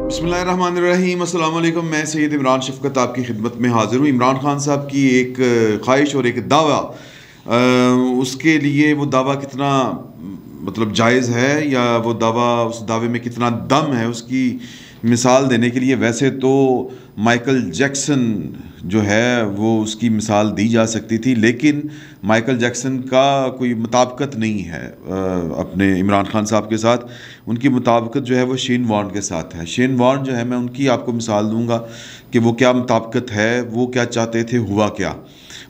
बिस्मिल्लाहिर्रहमानिर्रहीम, अस्सलाम वालेकुम। मैं सैयद इमरान शफ़क़त आपकी खिदमत में हाज़िर हूँ। इमरान खान साहब की एक ख्वाहिश और एक दावा, उसके लिए वो दावा कितना मतलब जायज़ है या वो दावा, उस दावे में कितना दम है, उसकी मिसाल देने के लिए वैसे तो माइकल जैक्सन जो है वो उसकी मिसाल दी जा सकती थी, लेकिन माइकल जैक्सन का कोई मुताबिकत नहीं है अपने इमरान खान साहब के साथ। उनकी मुताबिकत जो है वो शेन वॉर्न के साथ है। शेन वॉर्न जो है, मैं उनकी आपको मिसाल दूंगा कि वो क्या मुताबिकत है, वो क्या चाहते थे, हुआ क्या,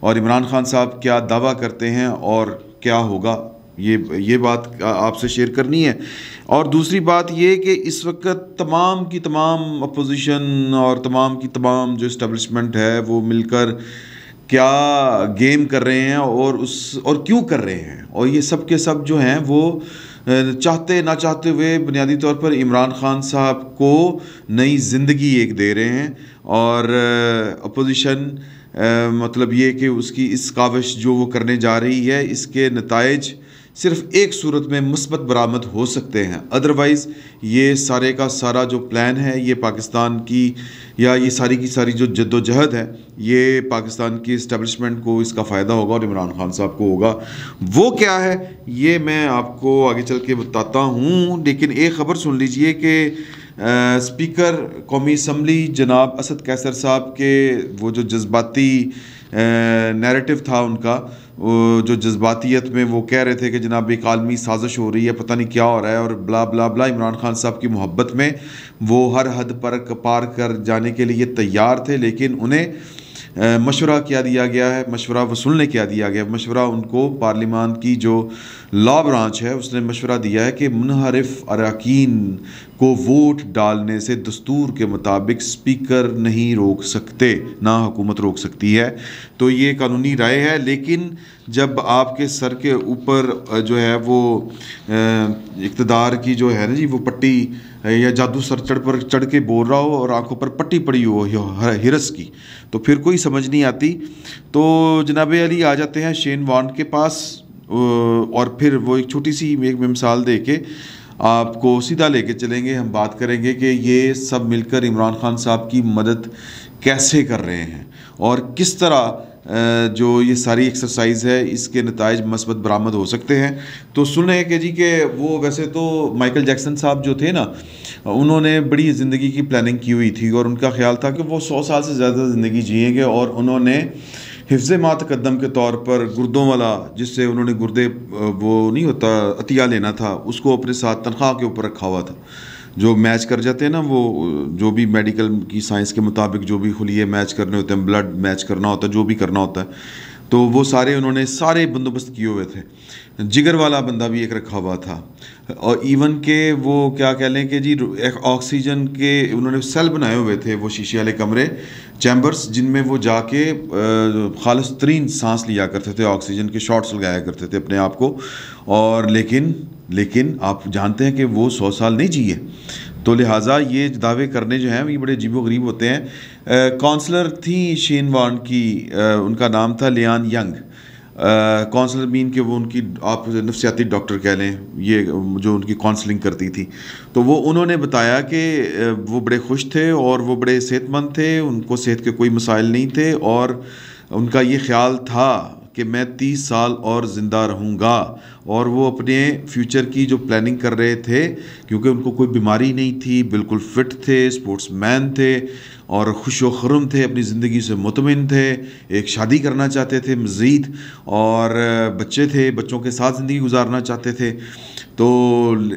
और इमरान खान साहब क्या दावा करते हैं और क्या होगा। ये बात आपसे शेयर करनी है। और दूसरी बात ये कि इस वक्त तमाम की तमाम अपोजिशन और तमाम की तमाम जो इस्टेब्लिशमेंट है वो मिलकर क्या गेम कर रहे हैं और क्यों कर रहे हैं, और ये सब के सब जो हैं वो चाहते ना चाहते हुए बुनियादी तौर पर इमरान खान साहब को नई ज़िंदगी एक दे रहे हैं। और अपोजिशन मतलब ये कि उसकी इस काविश जो वो करने जा रही है, इसके नताइज सिर्फ एक सूरत में मुस्बत बरामद हो सकते हैं। अदरवाइज़ ये सारे का सारा जो प्लान है, ये पाकिस्तान की या ये सारी की सारी जो जद्दोजहद है, ये पाकिस्तान की इस्टेब्लिशमेंट को इसका फ़ायदा होगा और इमरान खान साहब को होगा। वो क्या है ये मैं आपको आगे चल के बताता हूँ, लेकिन एक ख़बर सुन लीजिए कि स्पीकर कौमी असम्बली जनाब असद कैसर साहब के वो जो जज्बाती नैरेटिव था उनका, वो जो जज्बातियत में वो कह रहे थे कि जनाब एक आलमी साजिश हो रही है, पता नहीं क्या हो रहा है और ब्ला ब्ला ब्ला। इमरान खान साहब की मोहब्बत में वो हर हद पर पार कर जाने के लिए तैयार थे, लेकिन उन्हें मशवरा क्या दिया गया है, मशवरा वसूलने क्या दिया गया, मशवरा उनको पार्लिमान की जो लॉ ब्रांच है उसने मशवरा दिया है कि मुनहरिफ अरकान को वोट डालने से दस्तूर के मुताबिक स्पीकर नहीं रोक सकते, ना हुकूमत रोक सकती है। तो ये कानूनी राय है, लेकिन जब आपके सर के ऊपर जो है वो इक़्तिदार की जो है ना जी वो पट्टी या जादू सर चढ़ के बोल रहा हो और आंखों पर पट्टी पड़ी हो हिरस की, तो फिर कोई समझ नहीं आती। तो जनाब अली आ जाते हैं शेन वॉर्न के पास और फिर वो एक छोटी सी एक मिसाल दे के आपको सीधा लेके चलेंगे। हम बात करेंगे कि ये सब मिलकर इमरान खान साहब की मदद कैसे कर रहे हैं और किस तरह जो ये सारी एक्सरसाइज है इसके नताइज मस्बत बरामद हो सकते हैं। तो सुने कि जी कि वो वैसे तो माइकल जैक्सन साहब जो थे ना, उन्होंने बड़ी ज़िंदगी की प्लानिंग की हुई थी और उनका ख्याल था कि वो 100 साल से ज़्यादा ज़िंदगी जिएंगे, और उन्होंने हिफ्ज़ मा तक़द्दम के तौर पर गुर्दों वाला, जिससे उन्होंने गुर्दे वो नहीं होता अतिया लेना था, उसको अपने साथ तनख्वाह के ऊपर रखा हुआ था। जो मैच कर जाते हैं ना, वो जो भी मेडिकल की साइंस के मुताबिक जो भी खुलिए मैच करने होते हैं, ब्लड मैच करना होता है, जो भी करना होता है, तो वो सारे उन्होंने सारे बंदोबस्त किए हुए थे। जिगर वाला बंदा भी एक रखा हुआ था, और इवन के वो क्या कह लें कि जी एक ऑक्सीजन के उन्होंने सेल बनाए हुए थे, वो शीशे वाले कमरे, चैम्बर्स, जिनमें वो जाके खालिस तरीन सांस लिया करते थे, ऑक्सीजन के शॉट्स लगाया करते थे अपने आप को। और लेकिन आप जानते हैं कि वो 100 साल नहीं जिए, तो लिहाजा ये दावे करने जो हैं ये बड़े अजीबो गरीब होते हैं। काउंसलर थी शेन वॉर्न की, उनका नाम था लियान यंग। काउंसलर मीन के वो उनकी आप नफ्सियाती डॉक्टर कह लें, ये जो उनकी काउंसलिंग करती थी। तो वो उन्होंने बताया कि वो बड़े खुश थे और वो बड़े सेहतमंद थे, उनको सेहत के कोई मसाइल नहीं थे, और उनका ये ख्याल था कि मैं 30 साल और ज़िंदा रहूँगा। और वो अपने फ्यूचर की जो प्लानिंग कर रहे थे, क्योंकि उनको कोई बीमारी नहीं थी, बिल्कुल फिट थे, स्पोर्ट्समैन थे और खुश व खुर्रम थे, अपनी ज़िंदगी से मुतमिन थे, एक शादी करना चाहते थे मज़ीद, और बच्चे थे, बच्चों के साथ ज़िंदगी गुजारना चाहते थे। तो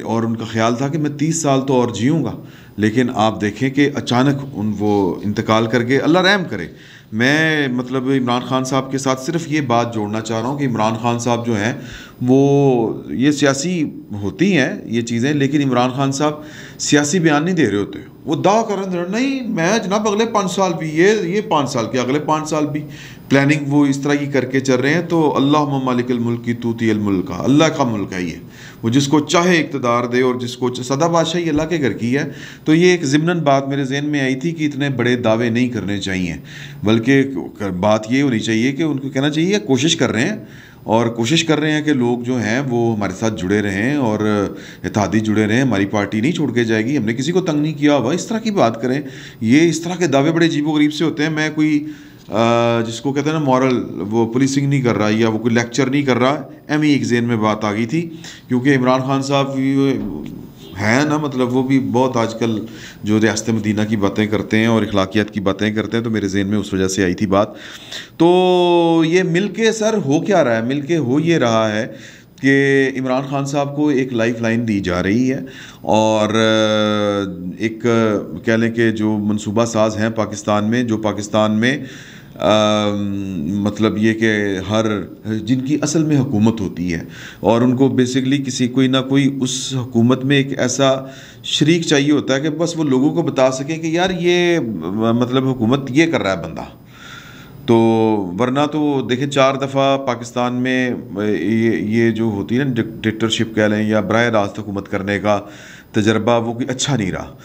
और उनका ख्याल था कि मैं 30 साल तो और जीऊँगा। लेकिन आप देखें कि अचानक वो इंतकाल कर गए, अल्लाह रहम करे। मैं मतलब इमरान खान साहब के साथ सिर्फ ये बात जोड़ना चाह रहा हूँ कि इमरान खान साहब जो हैं वो, ये सियासी होती हैं ये चीज़ें, लेकिन इमरान खान साहब सियासी बयान नहीं दे रहे होते। वो दावा कर रहे हैं नहीं मैं जनाब अगले 5 साल भी, ये 5 साल के अगले 5 साल भी प्लानिंग वो इस तरह की करके चल रहे हैं। तो अल्लाह मालिकल मुल्क की तूतील मुल्क, अल्लाह का मुल्क है ये, वो जिसको चाहे इक़्तिदार दे और जिसको सदा बादशाही अल्लाह के घर की है। तो ये एक ज़िमनन बात मेरे जहन में आई थी कि इतने बड़े दावे नहीं करने चाहिए, बल्कि बात ये होनी चाहिए कि उनको कहना चाहिए कोशिश कर रहे हैं और कोशिश कर रहे हैं कि लोग जो हैं वो हमारे साथ जुड़े रहें और इत्तेहादी जुड़े रहें। हमारी पार्टी नहीं छोड़ के जाएगी, हमने किसी को तंग नहीं किया हुआ। इस तरह की बात करें, ये इस तरह के दावे बड़े अजीबोगरीब से होते हैं। मैं कोई जिसको कहते हैं ना मॉरल वो पुलिसिंग नहीं कर रहा या वो कोई लेक्चर नहीं कर रहा, एम ही एक ज़हन में बात आ गई थी। क्योंकि इमरान खान साहब है ना, मतलब वो भी बहुत आजकल जो रियासत मदीना की बातें करते हैं और अखलाकियात की बातें करते हैं, तो मेरे जहन में उस वजह से आई थी बात। तो ये मिल के सर हो क्या रहा है, मिल के हो ये रहा है कि इमरान खान साहब को एक लाइफ लाइन दी जा रही है और एक कह लें कि जो मनसूबा साज हैं पाकिस्तान में, जो पाकिस्तान में मतलब ये कि हर जिनकी असल में हुकूमत होती है और उनको बेसिकली किसी कोई ना कोई उस हुकूमत में एक ऐसा शरीक चाहिए होता है कि बस वो लोगों को बता सकें कि यार ये मतलब हुकूमत ये कर रहा है बंदा। तो वरना तो देखें 4 दफ़ा पाकिस्तान में ये जो होती है ना डिक्टेटरशिप कह लें या बराह रास्त हुकूमत करने का तजर्बा, वो कोई अच्छा नहीं रहा।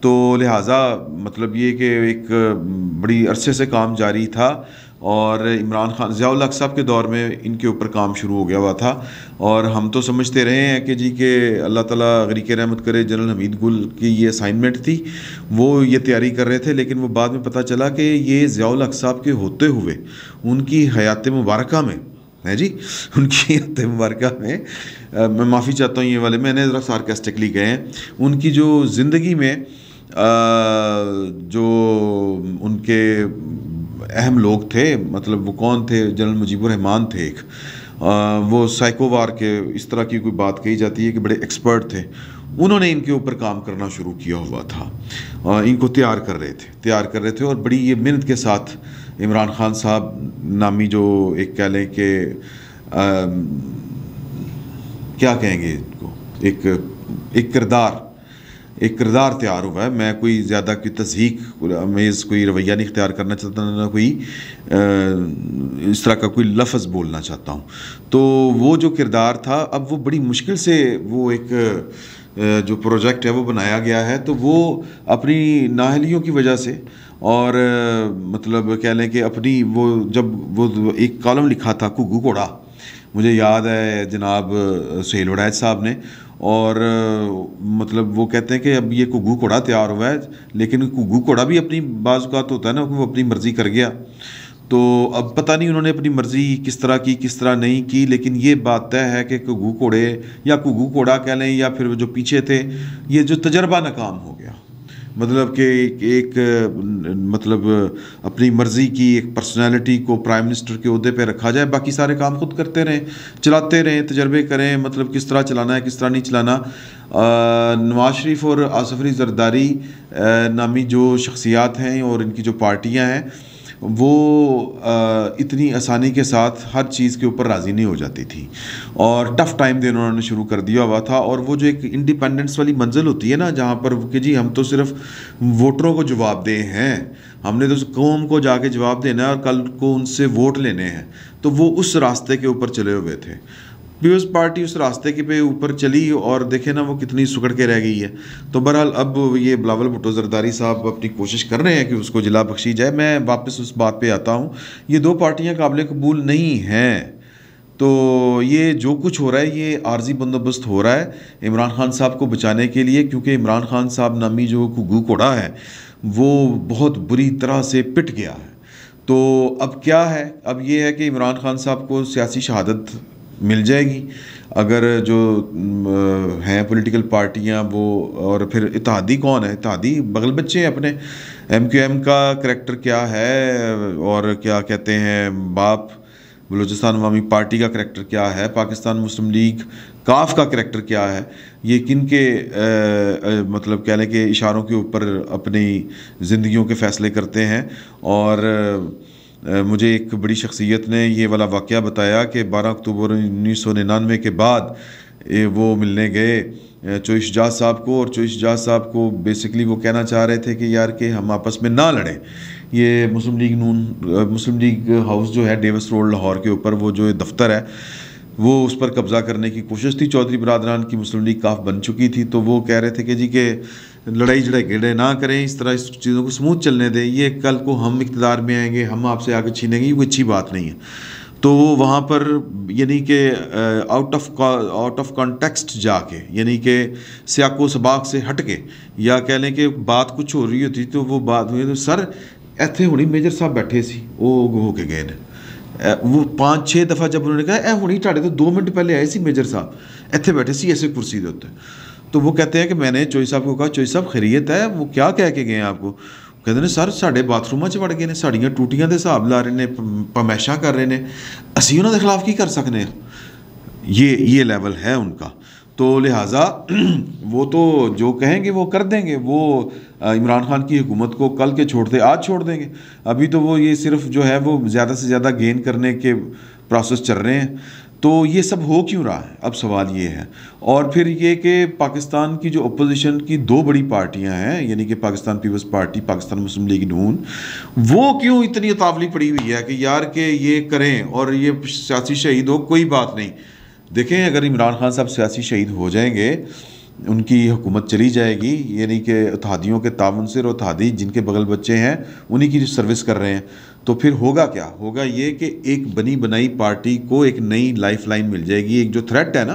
तो लिहाजा मतलब ये कि एक बड़ी अरसे से काम जारी था और इमरान खान ज़िया-उल हक साहब के दौर में इनके ऊपर काम शुरू हो गया हुआ था और हम तो समझते रहे हैं कि जी के अल्लाह ताला गरीक रहमत करे, जनरल हमीद गुल की ये असाइनमेंट थी, वो ये तैयारी कर रहे थे। लेकिन वो बाद में पता चला कि ये ज़िया-उल हक साहब के होते हुए उनकी हयात मुबारका में है जी, उनकी हयात मुबारका में मैं माफ़ी चाहता हूँ ये वाले मैंने ज़रा सार्कास्टिकली कहे हैं, उनकी जो ज़िंदगी में जो उनके अहम लोग थे, मतलब वो कौन थे, जनरल मुजीबुर रहमान थे एक, वो साइकोवार के इस तरह की कोई बात कही जाती है कि बड़े एक्सपर्ट थे, उन्होंने इनके ऊपर काम करना शुरू किया हुआ था। इनको तैयार कर रहे थे और बड़ी ये मेहनत के साथ इमरान खान साहब नामी जो एक कह लें कि क्या कहेंगे इनको, एक किरदार तैयार हुआ है। मैं कोई ज़्यादा कोई तज़हीक अमेज़ कोई रवैया नहीं इख्तियार करना चाहता, ना कोई इस तरह का कोई लफ्ज़ बोलना चाहता हूँ। तो वो जो किरदार था, अब वो बड़ी मुश्किल से वो एक जो प्रोजेक्ट है वो बनाया गया है। तो वो अपनी नाअहलियों की वजह से और मतलब कह लें कि अपनी वो जब वो एक कॉलम लिखा था घुग्गू घोड़ा, मुझे याद है जनाब सुहेल वड़ैच साहब ने, और मतलब वो कहते हैं कि अब ये घुग्गू घोड़ा तैयार हुआ है, लेकिन घुग्गू घोड़ा भी अपनी बाज़ औक़ात होता है ना, वो अपनी मर्ज़ी कर गया। तो अब पता नहीं उन्होंने अपनी मर्ज़ी किस तरह की किस तरह नहीं की, लेकिन ये बात तय है कि घुग्गू घोड़े या घुग्गू घोड़ा कह लें या फिर जो पीछे थे, ये जो तजर्बा नाकाम हो गया। मतलब कि एक मतलब अपनी मर्ज़ी की एक पर्सनैलिटी को प्राइम मिनिस्टर के ओहदे पे रखा जाए, बाकी सारे काम खुद करते रहें, चलाते रहें, तजर्बे करें, मतलब किस तरह चलाना है किस तरह नहीं चलाना। नवाज शरीफ और आसिफ अली ज़रदारी नामी जो शख्सियात हैं और इनकी जो पार्टियां हैं, वो इतनी आसानी के साथ हर चीज़ के ऊपर राज़ी नहीं हो जाती थी और टफ़ टाइम देना उन्होंने शुरू कर दिया हुआ था। और वो जो एक इंडिपेंडेंस वाली मंजिल होती है ना, जहाँ पर कि जी हम तो सिर्फ वोटरों को जवाब दे हैं, हमने तो कौम को जाके जवाब देना है और कल को उनसे वोट लेने हैं, तो वो उस रास्ते के ऊपर चले हुए थे। पीपल्स पार्टी उस रास्ते के पे ऊपर चली और देखे ना वो कितनी सुकड़ के रह गई है। तो बहरहाल अब ये बिलावल भुट्टो ज़रदारी साहब अपनी कोशिश कर रहे हैं कि उसको जिला बख्शी जाए। मैं वापस उस बात पे आता हूँ, ये 2 पार्टियाँ काबिल कबूल नहीं हैं। तो ये जो कुछ हो रहा है ये आर्जी बंदोबस्त हो रहा है इमरान खान साहब को बचाने के लिए, क्योंकि इमरान खान साहब नामी जो घुग्गू घोड़ा है वो बहुत बुरी तरह से पिट गया है। तो अब क्या है, अब ये है कि इमरान खान साहब को सियासी शहादत मिल जाएगी अगर जो हैं पॉलिटिकल पार्टियां वो, और फिर इत्तेहादी कौन है, इत्तेहादी बगल बच्चे हैं अपने। MQM का करैक्टर क्या है और क्या कहते हैं बाप बलूचिस्तान अवामी पार्टी का करैक्टर क्या है, पाकिस्तान मुस्लिम लीग काफ का करैक्टर क्या है, ये किन के मतलब कह लें कि इशारों के ऊपर अपनी ज़िंदगियों के फ़ैसले करते हैं। और मुझे एक बड़ी शख्सियत ने ये वाला वाक़या बताया कि 12 अक्टूबर 1999 के बाद वो मिलने गए चोइश जाज साहब को, और चोइश जाज साहब को बेसिकली वो कहना चाह रहे थे कि यार कि हम आपस में ना लड़ें। ये मुस्लिम लीग हाउस जो है डेविस रोड लाहौर के ऊपर, वो जो दफ्तर है वो उस पर कब्ज़ा करने की कोशिश थी। चौधरी बरादरान की मुस्लिम लीग काफ बन चुकी थी, तो वो कह रहे थे कि जी के लड़ाई झगड़े ना करें, इस तरह इस चीज़ों को स्मूथ चलने दें, ये कल को हम इक़्तिदार में आएंगे हम आपसे आगे छीनेंगे, ये कोई अच्छी बात नहीं है। तो वहाँ पर यानी कि आउट ऑफ कॉन्टेक्स्ट जाके, यानी कि सियाको सबाक से हट के, या कह लें कि बात कुछ हो रही होती तो वो बात हुई तो सर इत्थे हुणी मेजर साहब बैठे सी वो हो के गए ने। वो 5-6 दफ़ा जब उन्होंने कहा ए हुणी ढाडे तो 2 मिनट पहले आए सी मेजर साहब, इत्थे बैठे सी ऐसे कुर्सी के उत्ते। तो वो कहते हैं कि मैंने चोई साहब को कहा चोई साहब खैरियत है, वो क्या कह के गए आपको? कहते ने सर साढ़े बाथरूमां च वड़ गए ने, साड़ियाँ टूटियां दे हिसाब ला रहे ने, पमैशा कर रहे ने, असी उन्होंने खिलाफ की कर सकने हैं। ये लेवल है उनका। तो लिहाजा वो तो जो कहेंगे वो कर देंगे। वो इमरान खान की हुकूमत को कल के छोड़ते आज छोड़ देंगे। अभी तो वो ये सिर्फ जो है वो ज़्यादा से ज़्यादा गेन करने के प्रोसेस चल रहे हैं। तो ये सब हो क्यों रहा है, अब सवाल ये है। और फिर ये कि पाकिस्तान की जो अपोजिशन की 2 बड़ी पार्टियां हैं, यानी कि पाकिस्तान पीपल्स पार्टी, पाकिस्तान मुस्लिम लीग नून, वो क्यों इतनी उतावली पड़ी हुई है कि यार के ये करें और ये सियासी शहीद हो, कोई बात नहीं। देखें अगर इमरान खान साहब सियासी शहीद हो जाएंगे, उनकी हुकूमत चली जाएगी, यानी कि इत्तेहादियों के ताउन से, और इत्तेहादी जिनके बगल बच्चे हैं उन्हीं की सर्विस कर रहे हैं, तो फिर होगा क्या? होगा ये कि एक बनी बनाई पार्टी को एक नई लाइफ लाइन मिल जाएगी। एक जो थ्रेट है ना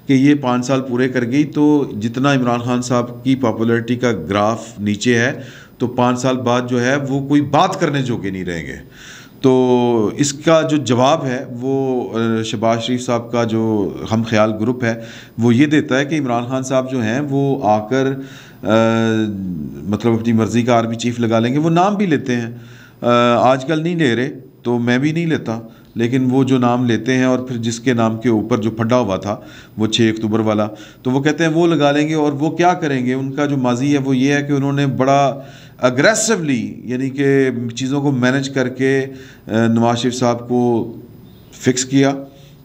कि ये 5 साल पूरे कर गई, तो जितना इमरान खान साहब की पॉपुलैरिटी का ग्राफ नीचे है, तो 5 साल बाद जो है वो कोई बात करने जोगे नहीं रहेंगे। तो इसका जो जवाब है वो शहबाज शरीफ साहब का जो हम ख्याल ग्रुप है वो ये देता है कि इमरान खान साहब जो हैं वो आकर मतलब अपनी मर्ज़ी का आर्मी चीफ लगा लेंगे। वो नाम भी लेते हैं, आजकल नहीं ले रहे, तो मैं भी नहीं लेता, लेकिन वो जो नाम लेते हैं और फिर जिसके नाम के ऊपर जो फटा हुआ था वो 6 अक्टूबर वाला, तो वो कहते हैं वो लगा लेंगे। और वो क्या करेंगे, उनका जो माजी है वो ये है कि उन्होंने बड़ा अग्रेसिवली यानी कि चीज़ों को मैनेज करके नवाज शरीफ साहब को फिक्स किया,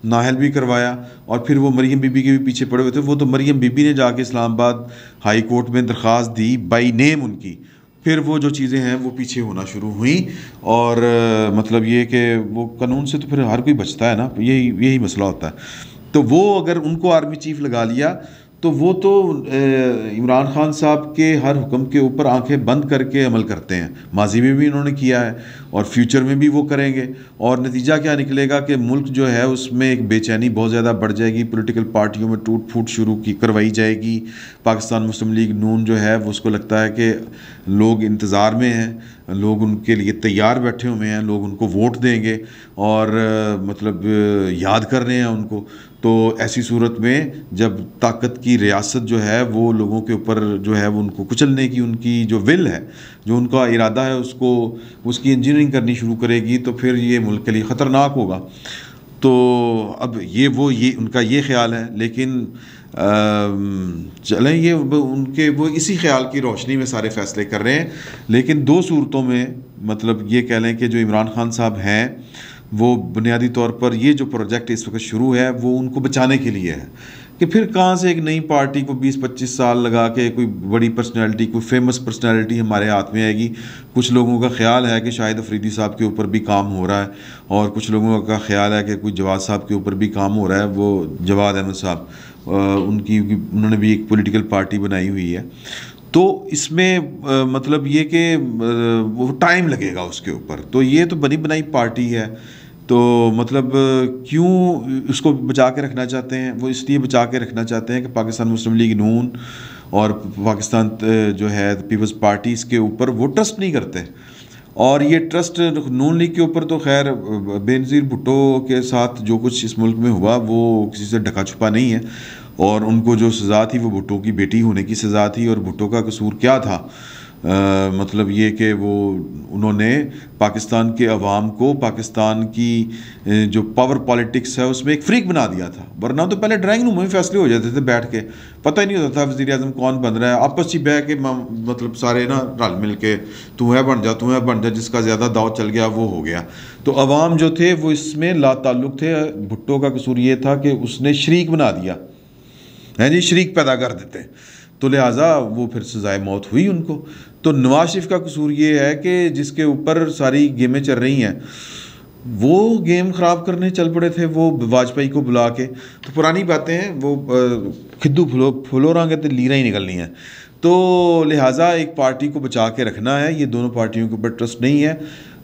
नाहल भी करवाया, और फिर वो मरियम बीबी के भी पीछे पड़े हुए थे। वो तो मरियम बीबी ने जाके इस्लामाबाद हाई कोर्ट में दरख्वास्त दी बाई नेम उनकी, फिर वो जो चीज़ें हैं वो पीछे होना शुरू हुई। और मतलब ये कि वो कानून से तो फिर हर कोई बचता है ना, यही मसला होता है। तो वो अगर उनको आर्मी चीफ लगा लिया तो वो तो इमरान खान साहब के हर हुक्म के ऊपर आंखें बंद करके अमल करते हैं। माजी में भी उन्होंने किया है और फ्यूचर में भी वो करेंगे। और नतीजा क्या निकलेगा कि मुल्क जो है उसमें एक बेचैनी बहुत ज़्यादा बढ़ जाएगी, पॉलिटिकल पार्टियों में टूट फूट करवाई जाएगी। पाकिस्तान मुस्लिम लीग नून जो है वो उसको लगता है कि लोग इंतज़ार में हैं, लोग उनके लिए तैयार बैठे हुए हैं, लोग उनको वोट देंगे और मतलब याद कर रहे हैं उनको। तो ऐसी सूरत में जब ताकत की रियासत जो है वो लोगों के ऊपर जो है वो उनको कुचलने की उनकी जो विल है, जो उनका इरादा है, उसको उसकी इंजीनियरिंग करनी शुरू करेगी, तो फिर ये मुल्क के लिए ख़तरनाक होगा। तो अब ये उनका ये ख्याल है। लेकिन चलें, ये उनके वो इसी ख्याल की रोशनी में सारे फैसले कर रहे हैं। लेकिन 2 सूरतों में मतलब ये कह लें कि जो इमरान खान साहब हैं वो बुनियादी तौर पर ये जो प्रोजेक्ट इस वक्त शुरू है वो उनको बचाने के लिए है कि फिर कहाँ से एक नई पार्टी को 20-25 साल लगा के कोई बड़ी पर्सनैलिटी, कोई फेमस पर्सनैलिटी हमारे हाथ में आएगी। कुछ लोगों का ख्याल है कि शाहिद अफरीदी साहब के ऊपर भी काम हो रहा है, और कुछ लोगों का ख्याल है कि कोई जवाद साहब के ऊपर भी काम हो रहा है। वो जवाद अहमद साहब उन्होंने भी एक पॉलिटिकल पार्टी बनाई हुई है। तो इसमें मतलब ये कि वो टाइम लगेगा उसके ऊपर। तो ये तो बनी बनाई पार्टी है, तो मतलब क्यों उसको बचा के रखना चाहते हैं? वो इसलिए बचा के रखना चाहते हैं कि पाकिस्तान मुस्लिम लीग नून और पाकिस्तान जो है पीपल्स पार्टी, इसके ऊपर वो ट्रस्ट नहीं करते। और ये ट्रस्ट नून लीग के ऊपर तो खैर बेनज़ीर भुट्टो के साथ जो कुछ इस मुल्क में हुआ वो किसी से ढका छुपा नहीं है, और उनको जो सज़ा थी वो भुट्टो की बेटी होने की सज़ा थी। और भुट्टो का कसूर क्या था? मतलब ये कि वो उन्होंने पाकिस्तान के अवाम को पाकिस्तान की जो पावर पॉलिटिक्स है उसमें एक फ्रीक बना दिया था। वरना तो पहले ड्राइंग रूम में फैसले हो जाते थे बैठ के, पता ही नहीं होता था वज़ीर आज़म कौन बन रहा है। आपस ही बह के मतलब सारे ना रल मिल के तू है बन जा, जिसका ज़्यादा दाव चल गया वो हो गया। तो अवाम जो थे वो इसमें लाताल्लुक़ थे। भुट्टो का कसूर ये था कि उसने शरीक बना दिया है जी, शरीक पैदा कर देते, तो लिहाजा वो फिर सजाए मौत हुई उनको। तो नवाज शरीफ का कसूर ये है कि जिसके ऊपर सारी गेमें चल रही हैं वो गेम ख़राब करने चल पड़े थे, वो वाजपेयी को बुला के। तो पुरानी बातें हैं, वो खिद्दू फुलो रंगे तो लीरा ही निकलनी है। तो लिहाजा एक पार्टी को बचा के रखना है, ये दोनों पार्टियों के ऊपर ट्रस्ट नहीं है।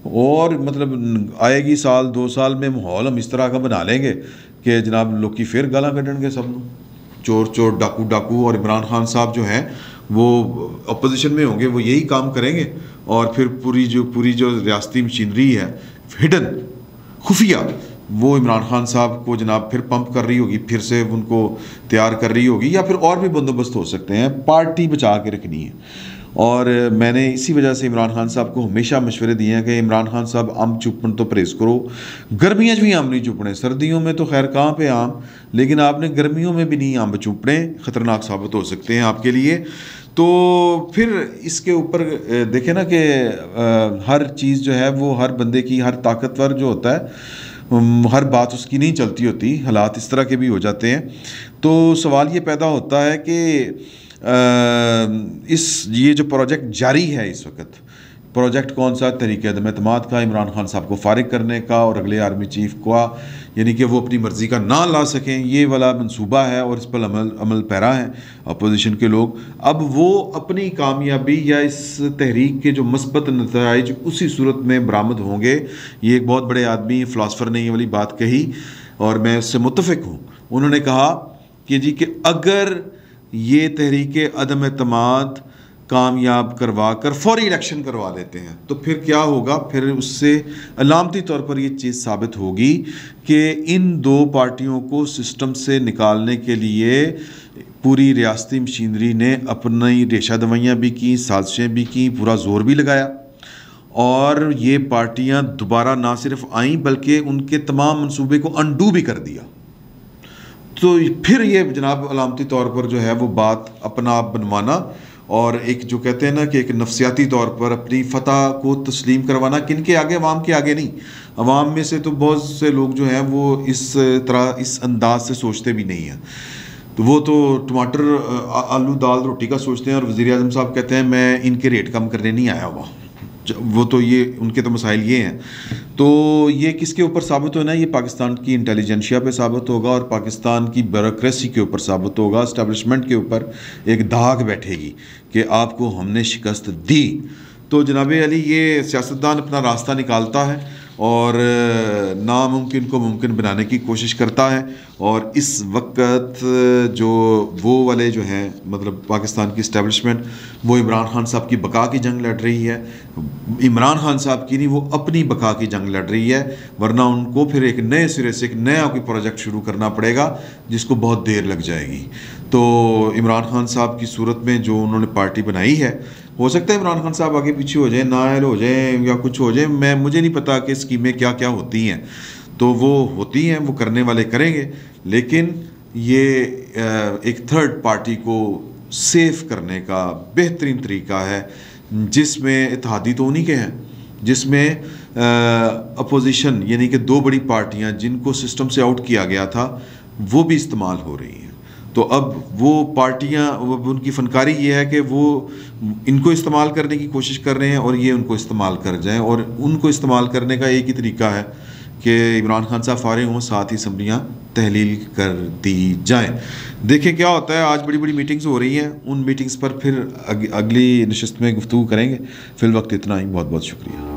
और मतलब आएगी साल 2 साल में माहौल हम इस तरह का बना लेंगे कि जनाब लोग की फिर गालां कढ़नगे सब लोग, चोर चोर डाकू डाकू। और इमरान खान साहब जो हैं वो अपोजिशन में होंगे, वो यही काम करेंगे और फिर पूरी जो रियासती मशीनरी है हिडन खुफिया, वो इमरान खान साहब को जनाब फिर पंप कर रही होगी, फिर से उनको तैयार कर रही होगी, या फिर और भी बंदोबस्त हो सकते हैं। पार्टी बचा के रखनी है। और मैंने इसी वजह से इमरान खान साहब को हमेशा मशवरे दिए हैं कि इमरान खान साहब आम चुपन तो परहेज़ करो, गर्मियाँ भी आम नहीं चुपने, सर्दियों में तो खैर कहाँ पे आम, लेकिन आपने गर्मियों में भी नहीं आम चुपने, ख़तरनाक साबित हो सकते हैं आपके लिए। तो फिर इसके ऊपर देखें ना कि हर चीज़ जो है वो हर बंदे की, हर ताकतवर जो होता है हर बात उसकी नहीं चलती होती, हालात इस तरह के भी हो जाते हैं। तो सवाल ये पैदा होता है कि ये जो प्रोजेक्ट जारी है इस वक्त, प्रोजेक्ट कौन सा, तहरीक अदम एतमाद का, इमरान खान साहब को फारिग करने का और अगले आर्मी चीफ का, यानी कि वो अपनी मर्ज़ी का ना ला सकें, ये वाला मंसूबा है और इस पर अमल पैरा हैं अपोजिशन के लोग। अब वो अपनी कामयाबी या इस तहरीक के जो मस्बत नताइज उसी सूरत में बरामद होंगे। ये एक बहुत बड़े आदमी फ़िलासफ़र ने ये वाली बात कही और मैं उससे मुत्तफ़िक हूँ। उन्होंने कहा कि जी कि अगर ये तहरीक अदम एतमाद कामयाब करवा कर फौरी इलेक्शन करवा लेते हैं तो फिर क्या होगा, फिर उससे अलामती तौर पर ये चीज़ साबित होगी कि इन दो पार्टियों को सिस्टम से निकालने के लिए पूरी रियासती मशीनरी ने अपनी रेशा दवाइयाँ भी की, साजिशें भी की, पूरा जोर भी लगाया और ये पार्टियाँ दोबारा ना सिर्फ आईं बल्कि उनके तमाम मंसूबे को अनडू भी कर दिया। तो फिर ये जनाब अलामती तौर पर जो है वो बात अपना आप बनवाना और एक जो कहते हैं ना कि एक नफसियाती तौर पर अपनी फ़तह को तस्लीम करवाना, किन के आगे, अवाम के आगे नहीं। अवाम में से तो बहुत से लोग जो हैं वो इस तरह इस अंदाज से सोचते भी नहीं हैं। तो वो तो टमाटर आलू दाल रोटी का सोचते हैं और वज़ीर आज़म साहब कहते हैं मैं इनके रेट कम करने नहीं आया हुआ। वो तो ये उनके तो मसाइल ये हैं। तो ये किसके ऊपर साबित होना है, ये पाकिस्तान की इंटेलिजेंशिया पे साबित होगा और पाकिस्तान की ब्यूरोक्रेसी के ऊपर साबित होगा, इस्टेब्लिशमेंट के ऊपर एक दाग बैठेगी कि आपको हमने शिकस्त दी। तो जनाब अली ये सियासतदान अपना रास्ता निकालता है और नामुमकिन को मुमकिन बनाने की कोशिश करता है और इस वक्त जो वो वाले जो हैं मतलब पाकिस्तान की इस्टेब्लिशमेंट वो इमरान खान साहब की बका की जंग लड़ रही है। इमरान खान साहब की नहीं, वो अपनी बका की जंग लड़ रही है, वरना उनको फिर एक नए सिरे से एक नया कोई प्रोजेक्ट शुरू करना पड़ेगा जिसको बहुत देर लग जाएगी। तो इमरान खान साहब की सूरत में जो उन्होंने पार्टी बनाई है, हो सकता है इमरान खान साहब आगे पीछे हो जाए, नाअहल हो जाए या कुछ हो जाए, मुझे नहीं पता कि स्कीमें क्या क्या होती हैं। तो वो होती हैं, वो करने वाले करेंगे, लेकिन ये एक थर्ड पार्टी को सेफ करने का बेहतरीन तरीका है जिसमें इत्तेहादी तो उन्हीं के हैं, जिसमें अपोजिशन यानी कि दो बड़ी पार्टियां जिनको सिस्टम से आउट किया गया था वो भी इस्तेमाल हो रही हैं। तो अब वो पार्टियां, उनकी फनकारी ये है कि वो इनको इस्तेमाल करने की कोशिश कर रहे हैं और ये उनको इस्तेमाल कर जाएं, और उनको इस्तेमाल करने का एक ही तरीका है कि इमरान खान साहब फारिग हों, साथ ही असम्बलियाँ तहलील कर दी जाएं। देखें क्या होता है। आज बड़ी बड़ी मीटिंग्स हो रही हैं, उन मीटिंग्स पर फिर अगली नशिस्त में गुफ्तगू करेंगे। फिल वक्त इतना ही, बहुत बहुत शुक्रिया।